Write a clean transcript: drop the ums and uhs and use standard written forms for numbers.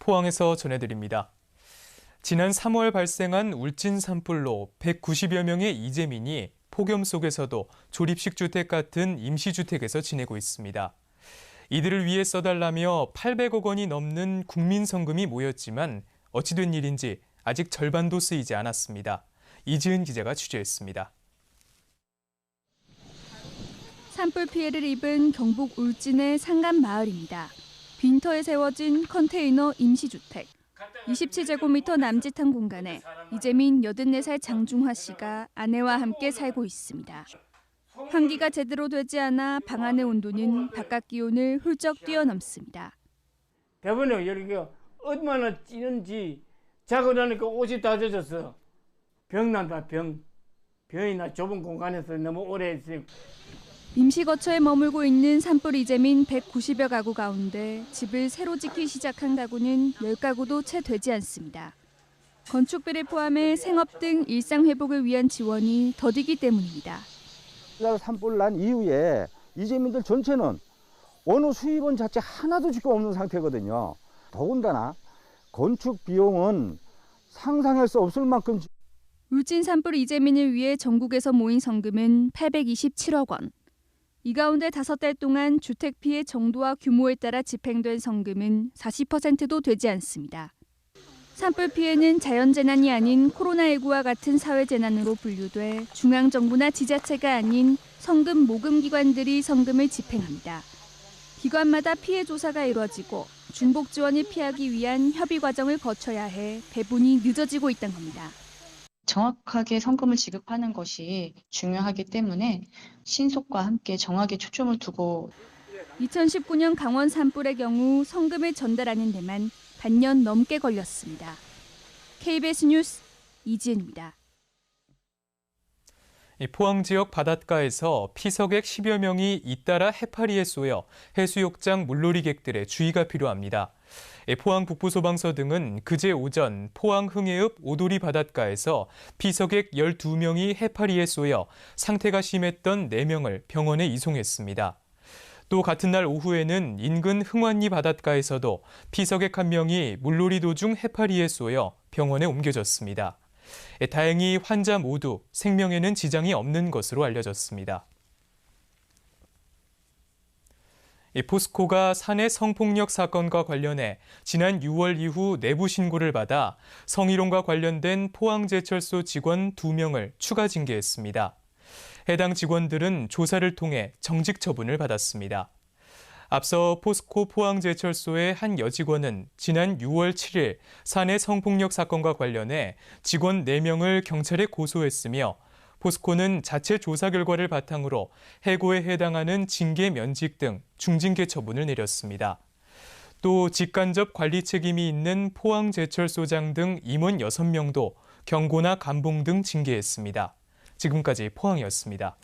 포항에서 전해드립니다. 지난 3월 발생한 울진 산불로 190여 명의 이재민이 폭염 속에서도 조립식 주택 같은 임시주택에서 지내고 있습니다. 이들을 위해 써달라며 800억 원이 넘는 국민성금이 모였지만 어찌된 일인지 아직 절반도 쓰이지 않았습니다. 이지은 기자가 취재했습니다. 산불 피해를 입은 경북 울진의 상간마을입니다. 빈터에 세워진 컨테이너 임시주택. 27제곱미터 남짓한 공간에 이재민 84살 장중화 씨가 아내와 함께 살고 있습니다. 환기가 제대로 되지 않아 방 안의 온도는 바깥 기온을 훌쩍 뛰어넘습니다. 대본에 여기가 얼마나 찌는지 자고 나니까 옷이 다 젖었어. 병 난다, 병. 병이 나 좁은 공간에서 너무 오래 있으니까. 임시거처에 머물고 있는 산불 이재민 190여 가구 가운데 집을 새로 짓기 시작한 가구는 10가구도 채 되지 않습니다. 건축비를 포함해 생업 등 일상 회복을 위한 지원이 더디기 때문입니다. 산불 난 이후에 이재민들 전체는 어느 수입원 자체 하나도 지금 없는 상태거든요. 더군다나 건축 비용은 상상할 수 없을 만큼. 울진 산불 이재민을 위해 전국에서 모인 성금은 827억 원. 이 가운데 5달 동안 주택 피해 정도와 규모에 따라 집행된 성금은 40%도 되지 않습니다. 산불 피해는 자연재난이 아닌 코로나19와 같은 사회재난으로 분류돼 중앙정부나 지자체가 아닌 성금 모금기관들이 성금을 집행합니다. 기관마다 피해 조사가 이루어지고 중복 지원을 피하기 위한 협의 과정을 거쳐야 해 배분이 늦어지고 있다는 겁니다. 정확하게 성금을 지급하는 것이 중요하기 때문에 신속과 함께 정확하게 초점을 두고 2019년 강원 산불의 경우 성금을 전달하는 데만 반년 넘게 걸렸습니다. KBS 뉴스 이지은입니다. 포항 지역 바닷가에서 피서객 10여 명이 잇따라 해파리에 쏘여 해수욕장 물놀이객들의 주의가 필요합니다. 포항 북부소방서 등은 그제 오전 포항 흥해읍 오도리 바닷가에서 피서객 12명이 해파리에 쏘여 상태가 심했던 4명을 병원에 이송했습니다. 또 같은 날 오후에는 인근 흥완리 바닷가에서도 피서객 1명이 물놀이 도중 해파리에 쏘여 병원에 옮겨졌습니다. 다행히 환자 모두 생명에는 지장이 없는 것으로 알려졌습니다. 포스코가 사내 성폭력 사건과 관련해 지난 6월 이후 내부 신고를 받아 성희롱과 관련된 포항제철소 직원 2명을 추가 징계했습니다. 해당 직원들은 조사를 통해 정직 처분을 받았습니다. 앞서 포스코 포항제철소의 한 여직원은 지난 6월 7일 사내 성폭력 사건과 관련해 직원 4명을 경찰에 고소했으며 포스코는 자체 조사 결과를 바탕으로 해고에 해당하는 징계 면직 등 중징계 처분을 내렸습니다. 또 직간접 관리 책임이 있는 포항제철소장 등 임원 6명도 경고나 감봉 등 징계했습니다. 지금까지 포항이었습니다.